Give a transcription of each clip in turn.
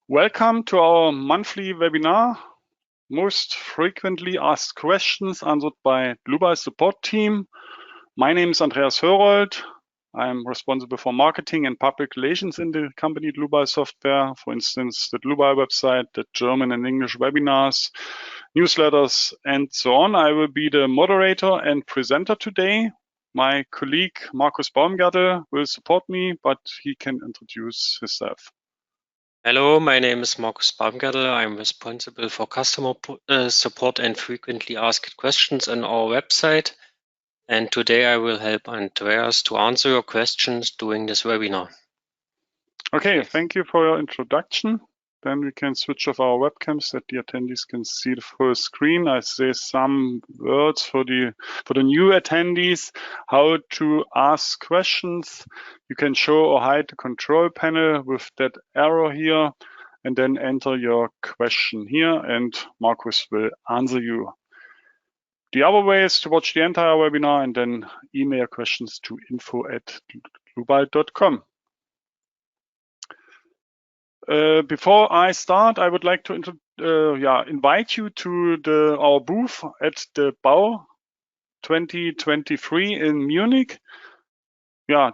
Welcome to our monthly webinar, Most Frequently Asked Questions Answered by Dlubal Support Team. My name is Andreas Hörold. I'm responsible for marketing and public relations in the company Dlubal Software. For instance, the Dlubal website, the German and English webinars, newsletters, and so on. I will be the moderator and presenter today. My colleague Markus Baumgartel will support me, but he can introduce himself. Hello, my name is Markus Baumgartel. I'm responsible for customer support and frequently asked questions on our website. And today I will help Andreas to answer your questions during this webinar. Okay, thank you for your introduction. Then we can switch off our webcams that the attendees can see the full screen. I say some words for the new attendees, how to ask questions. You can show or hide the control panel with that arrow here, and then enter your question here, and Markus will answer you. The other way is to watch the entire webinar and then email questions to info@dlubal.com. Before I start, I would like to invite you to our booth at the BAU 2023 in Munich. Yeah,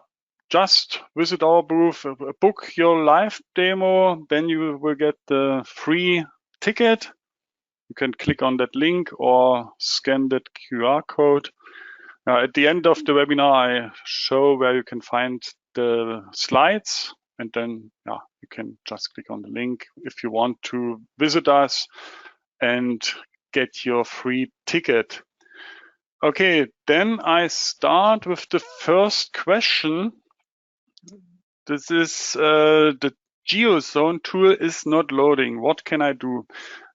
just visit our booth, book your live demo, then you will get the free ticket. You can click on that link or scan that QR code. At the end of the webinar, I show where you can find the slides. And then you can just click on the link if you want to visit us and get your free ticket. Okay, then I start with the first question. This is the Geo-Zone Tool is not loading. What can I do?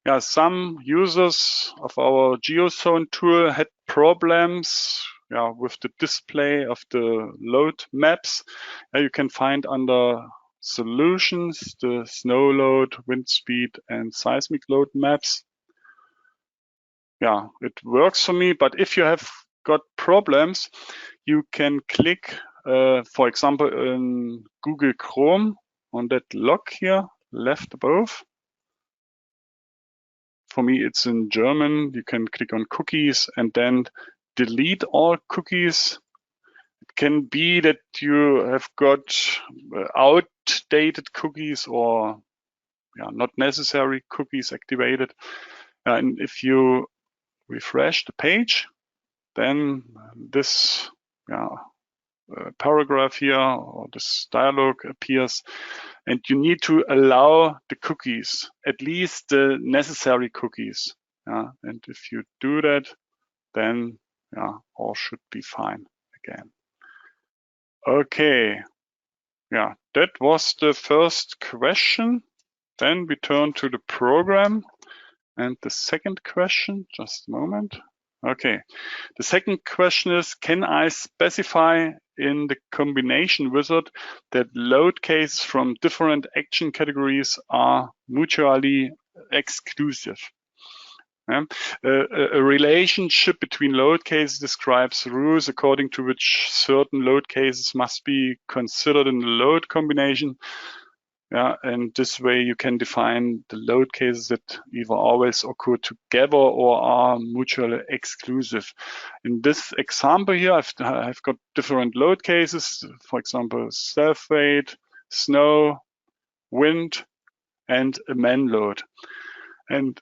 Yeah, some users of our Geo-Zone Tool had problems with the display of the load maps. You can find under solutions the snow load, wind speed, and seismic load maps. Yeah, it works for me, but if you have got problems, you can click, for example, in Google Chrome on that lock here, left above. For me, it's in German. You can click on cookies and then delete all cookies. It can be that you have got outdated cookies or not necessary cookies activated. And if you refresh the page, then this paragraph here or this dialog appears, and you need to allow the cookies, at least the necessary cookies. And if you do that, then all should be fine again. Okay, that was the first question. Then we turn to the program and the second question, just a moment. Okay, the second question is, can I specify in the combination wizard that load cases from different action categories are mutually exclusive? A relationship between load cases describes rules according to which certain load cases must be considered in the load combination. And this way you can define the load cases that either always occur together or are mutually exclusive. In this example here, I've got different load cases, for example, self-weight, snow, wind, and a man load. And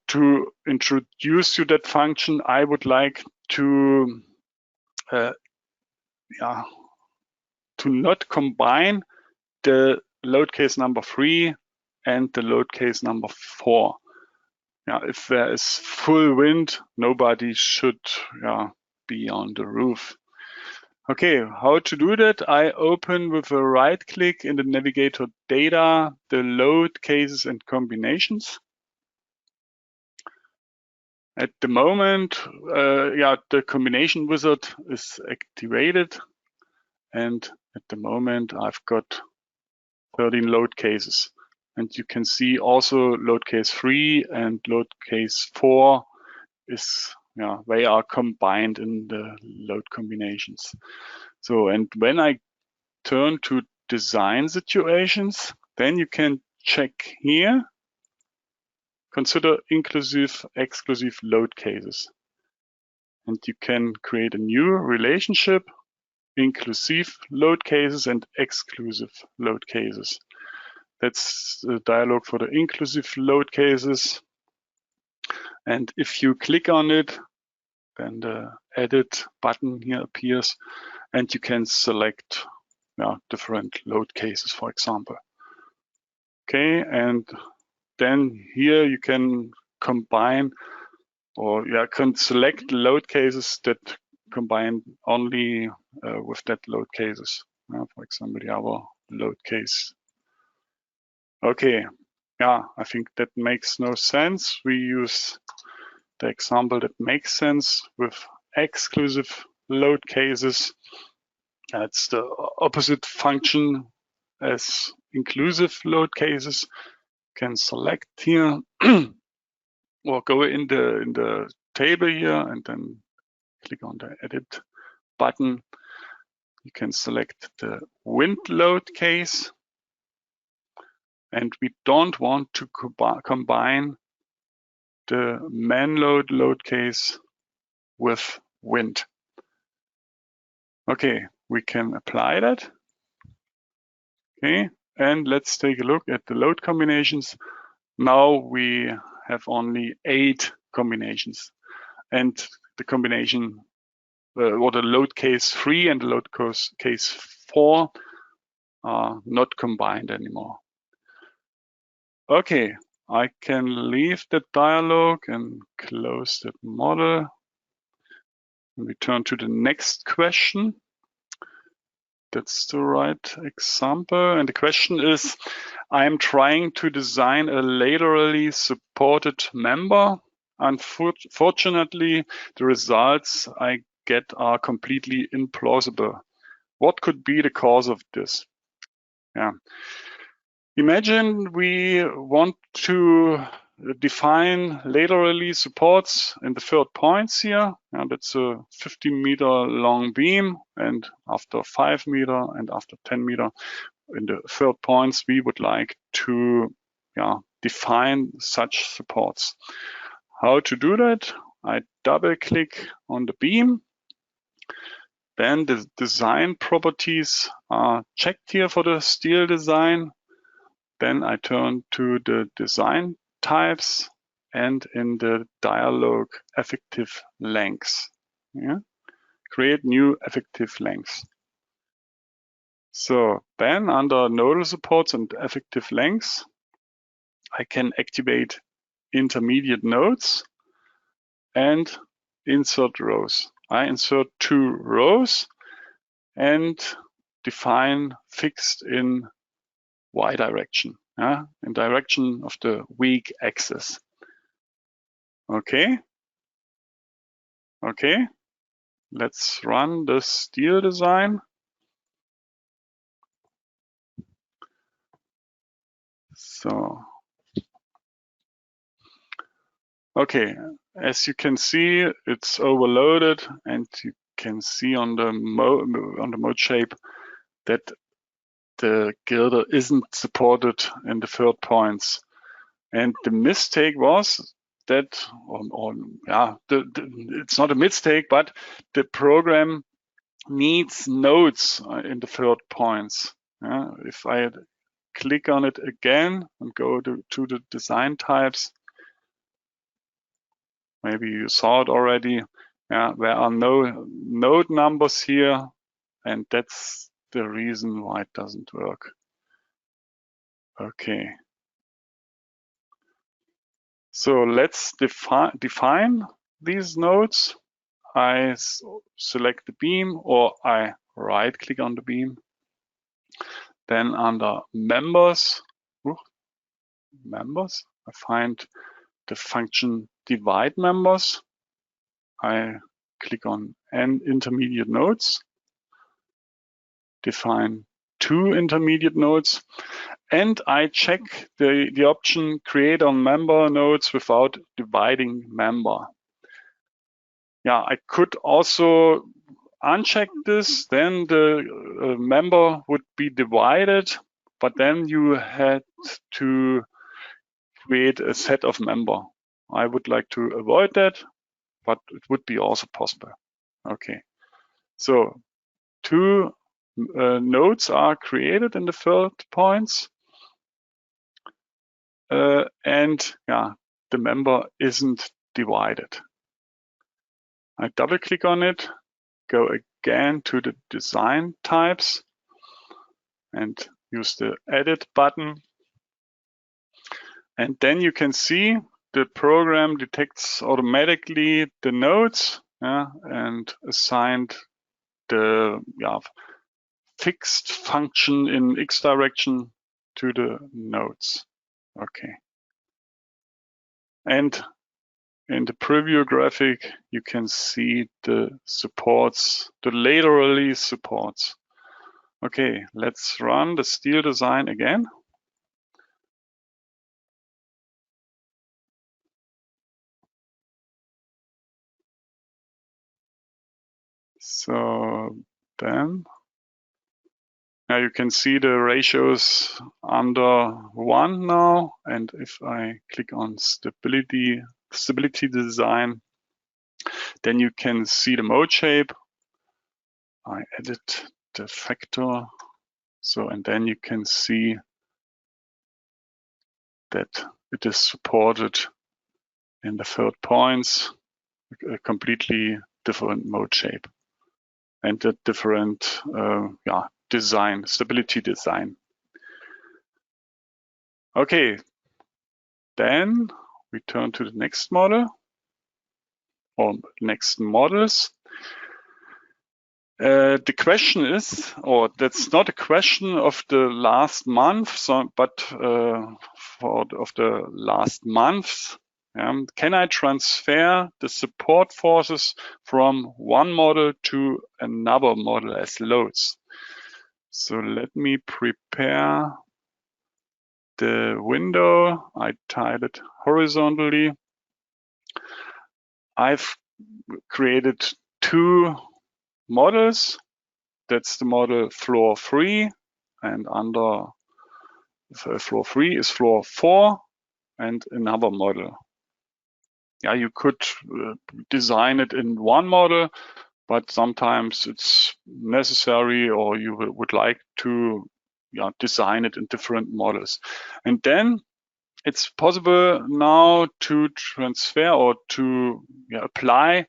to introduce you that function, I would like to not combine the load case number 3 and the load case number 4. If there is full wind, nobody should be on the roof. Okay, how to do that? I open with a right click in the navigator data, the load cases and combinations. At the moment, the combination wizard is activated, and at the moment I've got 13 load cases. And you can see also load case 3 and load case 4 is, they are combined in the load combinations. So, and when I turn to design situations, then you can check here, consider inclusive, exclusive load cases. And you can create a new relationship, inclusive load cases and exclusive load cases. That's the dialog for the inclusive load cases. And if you click on it, then the edit button here appears and you can select different load cases, for example. Okay, and then here you can combine or can select load cases that combine only with that load cases. For example, the other load case. Okay, I think that makes no sense. We use the example that makes sense with exclusive load cases. It's the opposite function as inclusive load cases. You can select here or go in the table here and then click on the edit button. You can select the wind load case, and we don't want to combine the man load case with wind. Okay, we can apply that. Okay, and let's take a look at the load combinations. Now we have only 8 combinations, and the combination or the load case 3 and the load case 4 are not combined anymore. Okay, I can leave the dialog and close that model. And we turn to the next question. That's the right example. And the question is, I'm trying to design a laterally supported member. Unfortunately, the results I get are completely implausible. What could be the cause of this? Imagine we want to define laterally supports in the third points here. That's a 50-meter long beam, and after 5 meter and after 10 meter in the third points, we would like to define such supports. How to do that? I double click on the beam. Then the design properties are checked here for the steel design. Then I turn to the design types and in the dialog effective lengths. Create new effective lengths. So then under nodal supports and effective lengths, I can activate intermediate nodes and insert rows. I insert 2 rows and define fixed in Y direction, in direction of the weak axis. Okay, let's run the steel design. So, okay, as you can see, it's overloaded, and you can see on the mode shape that the girder isn't supported in the third points. And the mistake was that, it's not a mistake, but the program needs nodes in the third points. If I click on it again and go to the design types, maybe you saw it already. There are no node numbers here, and that's the reason why it doesn't work. Okay. So let's define these nodes. I select the beam, or I right click on the beam. Then under members, I find the function divide members. I click on n intermediate nodes, define 2 intermediate nodes, and I check the option create on member nodes without dividing member. I could also uncheck this, then the member would be divided, but then you had to create a set of member. I would like to avoid that, but it would be also possible. Okay, so two nodes are created in the field points, and yeah, the member isn't divided. I double click on it, go again to the design types and use the edit button. And then you can see the program detects automatically the nodes and assigned the fixed function in X direction to the nodes. Okay. And in the preview graphic, you can see the supports, the laterally supports. Okay, let's run the steel design again. So then now you can see the ratios under 1 now. And if I click on stability design, then you can see the mode shape. I edit the factor. So, and then you can see that it is supported in the third points, a completely different mode shape and a different design, stability design. Okay, then we turn to the next model or next models. The question is, or that's not a question of the last month, but of the last month. Can I transfer the support forces from one model to another model as loads? So let me prepare the window. I tile it horizontally. I've created two models. That's the model floor 3, and under floor 3 is floor 4 and another model. Yeah, you could design it in one model, but sometimes it's necessary or you would like to design it in different models. And then it's possible now to transfer or to apply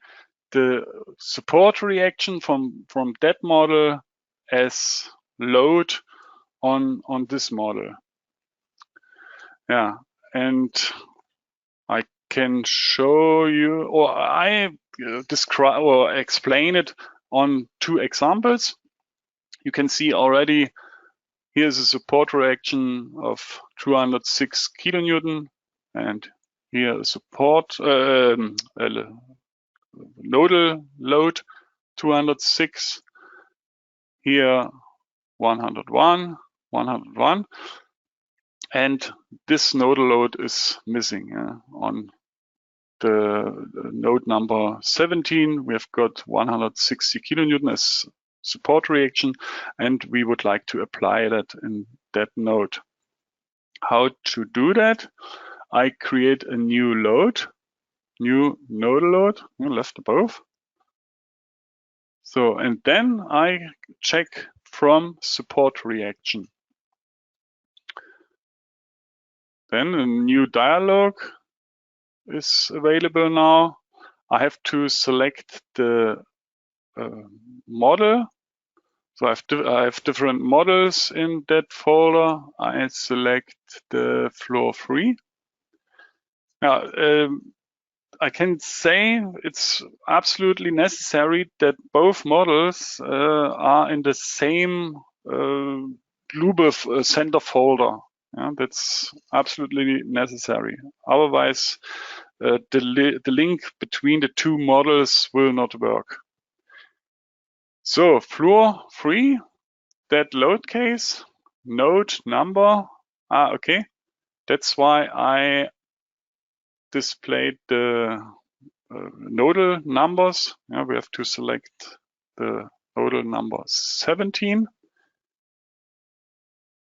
the support reaction from that model as load on this model. Yeah, and I can show you, or I describe or explain it on two examples. You can see already here's a support reaction of 206 kilonewton, and here a support nodal load 206. Here 101, and this nodal load is missing on the node number 17. We have got 160 kilonewton as support reaction, and we would like to apply that in that node. How to do that? I create a new load, new nodal load, left above. So, and then I check from support reaction. Then a new dialog is available now. I have to select the model. So I have different models in that folder. I select the floor 3. Now, I can say it's absolutely necessary that both models are in the same Dlubal center folder. That's absolutely necessary. Otherwise, the link between the two models will not work. So floor 3, that load case, node number. Okay. That's why I displayed the nodal numbers. We have to select the nodal number 17.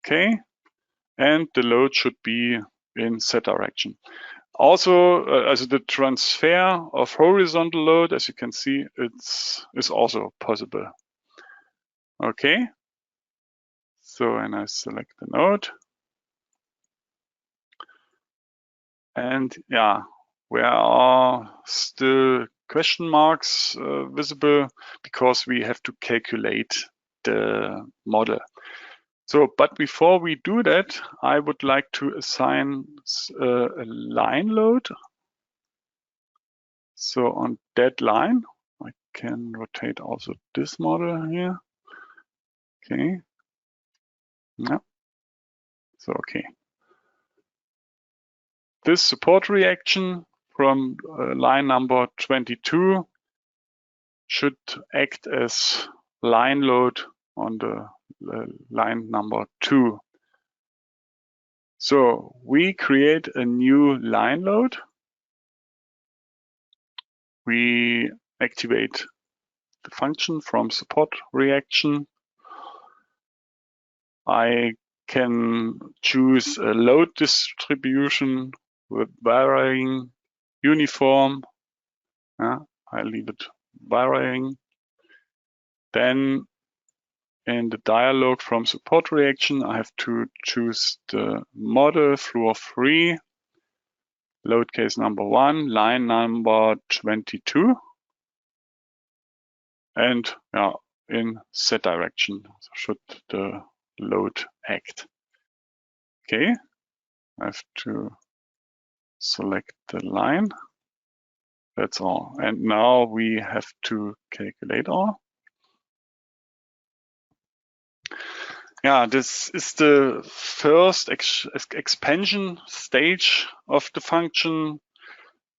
Okay, and the load should be in Z direction. Also, as the transfer of horizontal load, as you can see, is also possible. Okay. So, and I select the node. And yeah, where are still question marks visible because we have to calculate the model. So, but before we do that, I would like to assign a line load. So on that line, I can rotate also this model here. Okay. Yeah. So, okay. This support reaction from line number 22 should act as line load on the line number 2. So we create a new line load. We activate the function from support reaction. I can choose a load distribution with varying uniform. I leave it varying. Then in the dialog from support reaction, I have to choose the model fluor free, load case number 1, line number 22, and in Z direction should the load act. Okay, I have to select the line. That's all. And now we have to calculate all. Yeah, this is the first expansion stage of the function.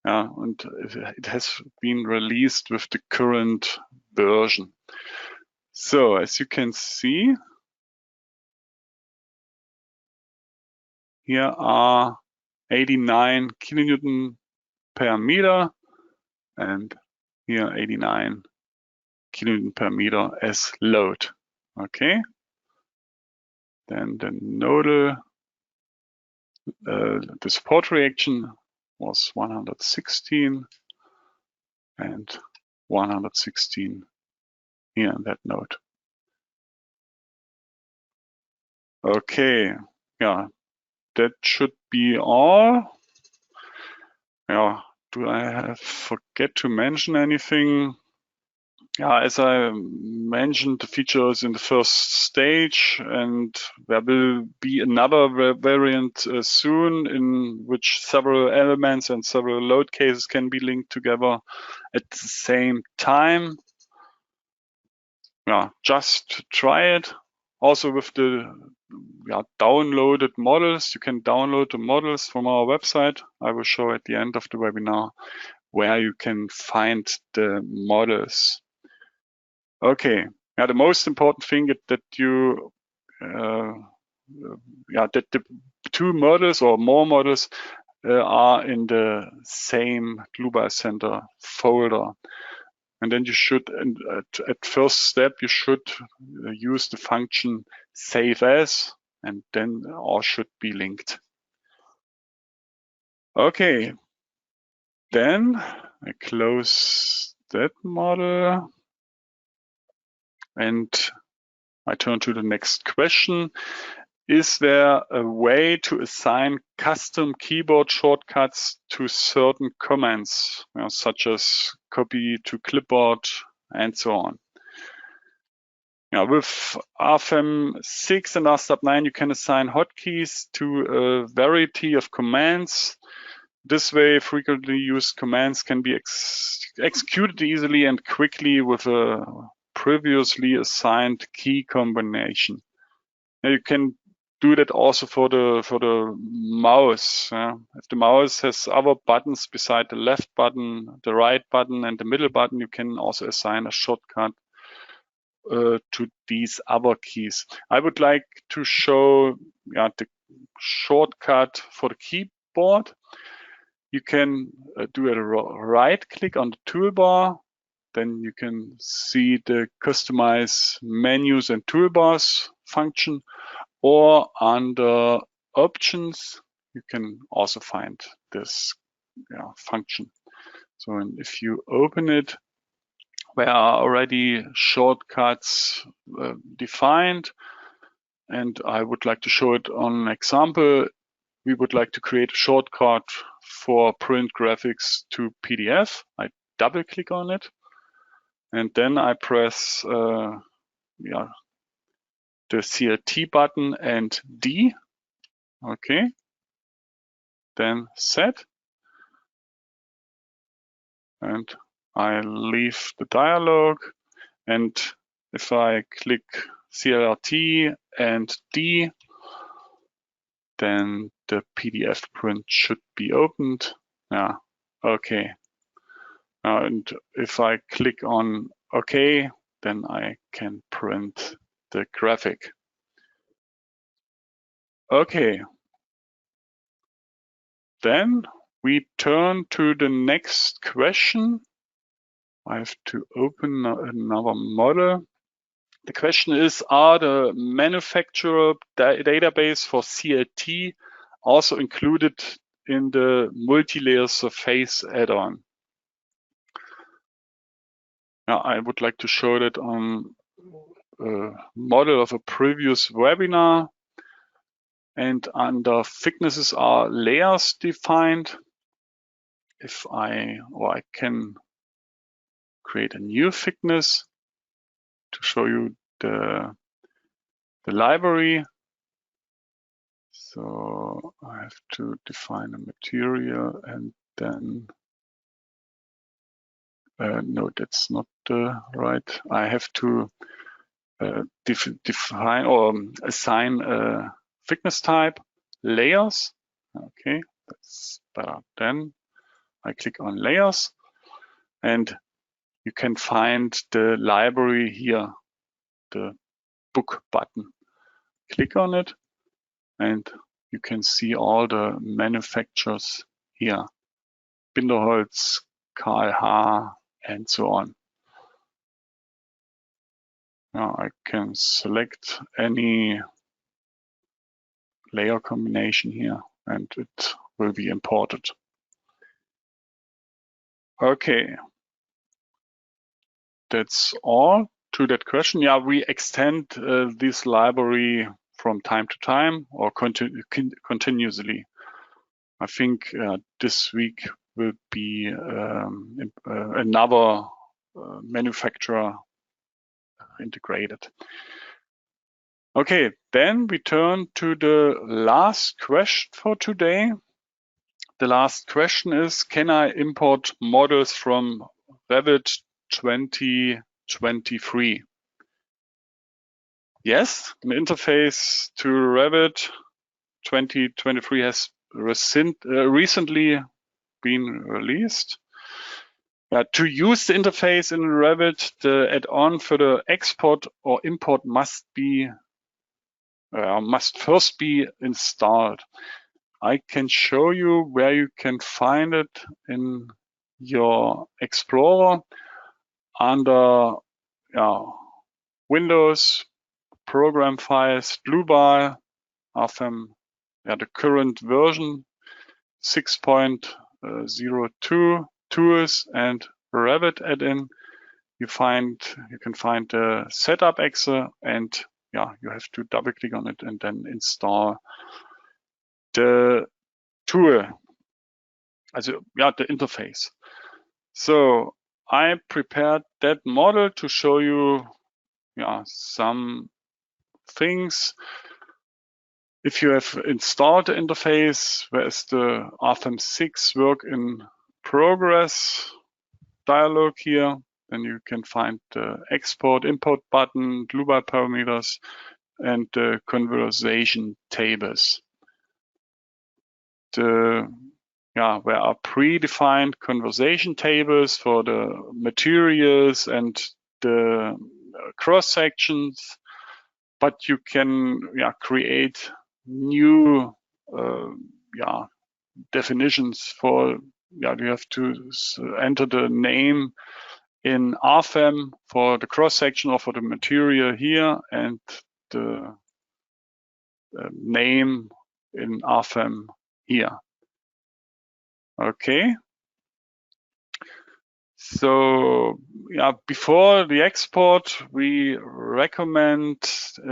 Yeah, and it has been released with the current version. So as you can see, here are 89 kilonewton per meter, and here 89 kilonewton per meter as load. Okay. Then the nodal, the support reaction was 116 and 116 here in that node. Okay, yeah, that should be all. Yeah, do I forget to mention anything? Yeah, as I mentioned, the feature is in the first stage, and there will be another variant soon in which several elements and several load cases can be linked together at the same time. Yeah, just try it. Also with the downloaded models, you can download the models from our website. I will show at the end of the webinar where you can find the models. Okay, yeah, the most important thing is that you, that the two models or more models are in the same Dlubal Center folder. And then you should, at first step, you should use the function save as, and then all should be linked. Okay, then I close that model. And I turn to the next question. Is there a way to assign custom keyboard shortcuts to certain commands, such as copy to clipboard and so on? With RFM6 and RStup9, you can assign hotkeys to a variety of commands. This way, frequently used commands can be executed easily and quickly with a previously assigned key combination. Now you can do that also for the mouse. If the mouse has other buttons beside the left button, the right button, and the middle button, you can also assign a shortcut to these other keys. I would like to show the shortcut for the keyboard. You can do a right click on the toolbar. Then you can see the customize menus and toolbars function, or under options, you can also find this function. So if you open it, there are already shortcuts defined, and I would like to show it on an example. We would like to create a shortcut for print graphics to PDF. I double click on it, and then I press the CLT button and D. Okay, then set, and I leave the dialog, and if I click CLT and D, then the PDF print should be opened. Yeah, okay. And if I click on OK, then I can print the graphic. Okay. Then we turn to the next question. I have to open another model. The question is, are the manufacturer database for CLT also included in the multi-layer surface add-on? Now, I would like to show that on a model of a previous webinar. And under thicknesses are layers defined. I can create a new thickness to show you the library. So I have to define a material, and then no, that's not right. I have to define or assign a thickness type, layers. Okay, that's better. Then I click on layers, and you can find the library here, the book button. Click on it, and you can see all the manufacturers here. Binderholz, KLH, and so on. Now I can select any layer combination here, and it will be imported. Okay, that's all to that question. Yeah, we extend this library from time to time or continuously. I think this week will be another manufacturer integrated. Okay, then we turn to the last question for today. The last question is, can I import models from Revit 2023? Yes, an interface to Revit 2023 has recently been released. To use the interface in Revit, the add-on for the export or import must first be installed. I can show you where you can find it in your Explorer under Windows, Program Files, Dlubal, the current version 6.02 tools and Revit add-in. You can find the setup exe, and you have to double click on it and then install the tool, the interface. So I prepared that model to show you some things. If you have installed the interface, where is the RFM6 work in progress dialog here? Then you can find the export import button, Dlubal parameters, and the conversation tables. There are predefined conversation tables for the materials and the cross sections, but you can create new definitions for you have to enter the name in RFM for the cross section or for the material here, and the name in RFEM here. Okay. So yeah, before the export, we recommend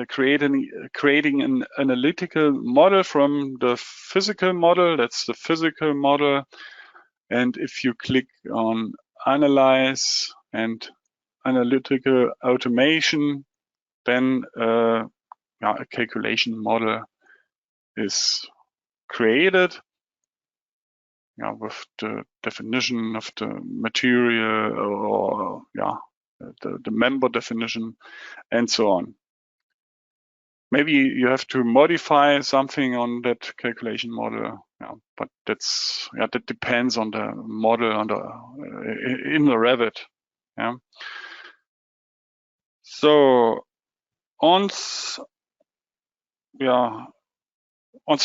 creating an analytical model from the physical model. That's the physical model. And if you click on Analyze and Analytical Automation, then a calculation model is created. Yeah, with the definition of the material, or the member definition, and so on. Maybe you have to modify something on that calculation model, but that depends on the model in the Revit. Yeah. So once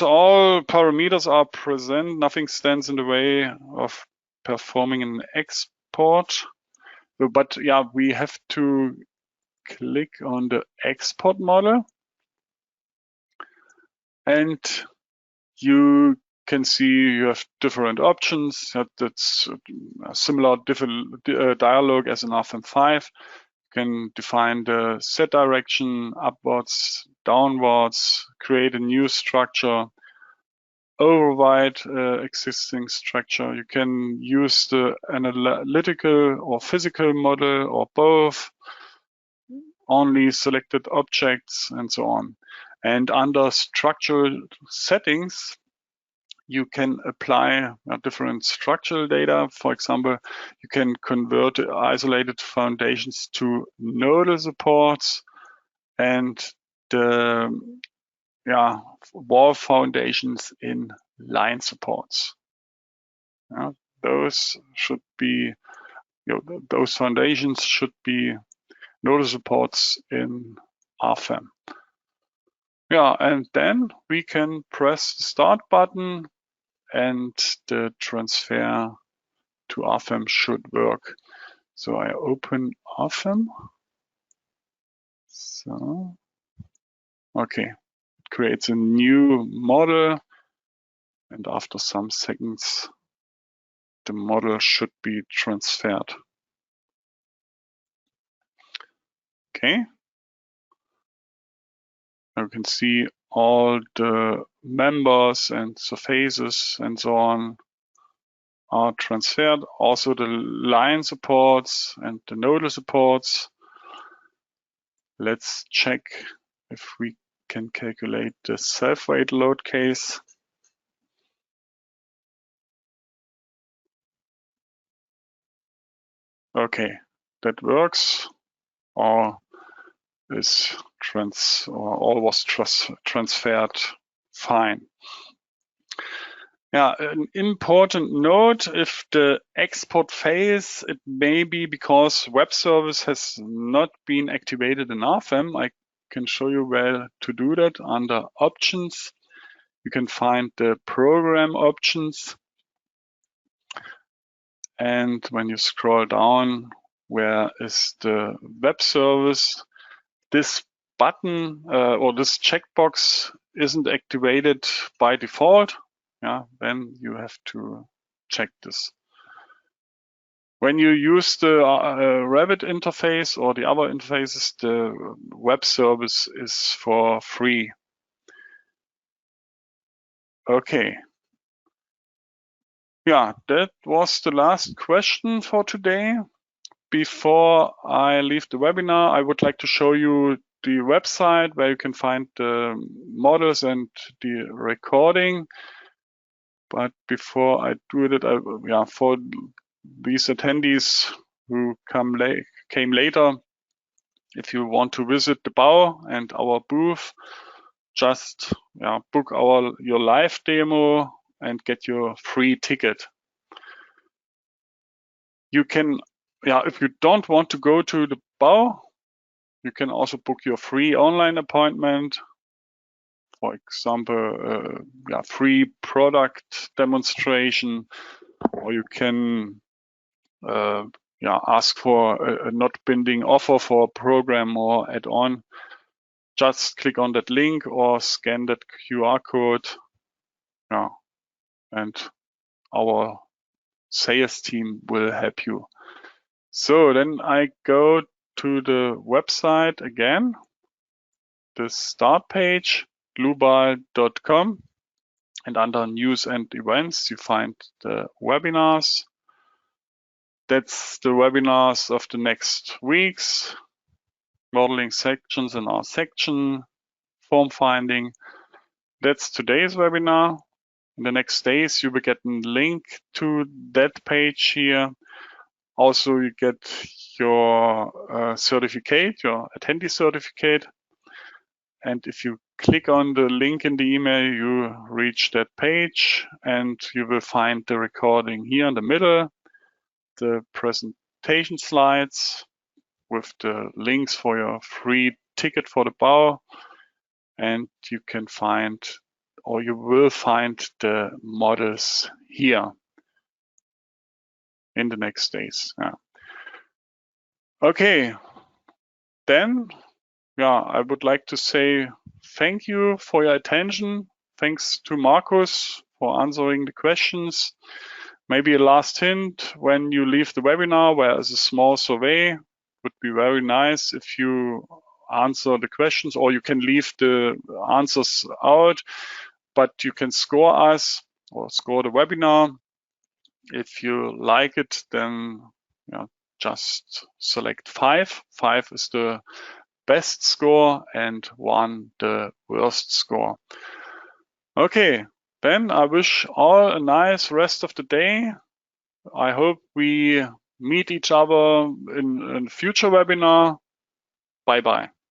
all parameters are present, nothing stands in the way of performing an export. But yeah, we have to click on the export model, and you can see you have different options. That's a similar dialog as in RFEM5. You can define the set direction, upwards, downwards, create a new structure, override existing structure. You can use the analytical or physical model or both, only selected objects, and so on. And under structural settings, you can apply different structural data. For example, you can convert isolated foundations to nodal supports, and the wall foundations in line supports. Those should be, those foundations should be nodal supports in RFEM. Yeah, and then we can press the start button, and the transfer to RFEM should work. So I open RFEM. So, okay, it creates a new model, and after some seconds, the model should be transferred. Okay. Now you can see all the members and surfaces and so on are transferred. Also the line supports and the nodal supports. Let's check if we can calculate the self-weight load case. Okay, that works. All was transferred fine. Yeah, an important note: if the export fails, it may be because web service has not been activated in RFEM. I can show you where to do that. Under options, you can find the program options. And when you scroll down, where is the web service? This button or this checkbox isn't activated by default. Then you have to check this. When you use the Revit interface or the other interfaces, the web service is for free. Okay. Yeah, that was the last question for today. Before I leave the webinar, I would like to show you the website where you can find the models and the recording. But before I do that, for these attendees who came later, if you want to visit the BAU and our booth, just book your live demo and get your free ticket. You can, if you don't want to go to the BAU, you can also book your free online appointment. For example, free product demonstration, or you can ask for a not binding offer for a program or add-on. Just click on that link or scan that QR code Yeah, and our sales team will help you. So then I go to the website again, the start page, dlubal.com, and under news and events, you find the webinars. That's the webinars of the next weeks, modeling sections in our section, form finding. That's today's webinar. In the next days, you will get a link to that page here. Also, you get your certificate, your attendee certificate. And if you click on the link in the email, you reach that page and you will find the recording here in the middle, the presentation slides with the links for your free ticket for the BAU. And you can find, or you will find, the models here in the next days. Yeah. Okay, then, yeah, I would like to say thank you for your attention. Thanks to Markus for answering the questions. Maybe a last hint, when you leave the webinar, where is a small survey, would be very nice if you answer the questions, or you can leave the answers out, but you can score us or score the webinar. If you like it, then just select 5. 5 is the best score and 1 the worst score. Okay, then I wish all a nice rest of the day. I hope we meet each other in a future webinar. Bye-bye.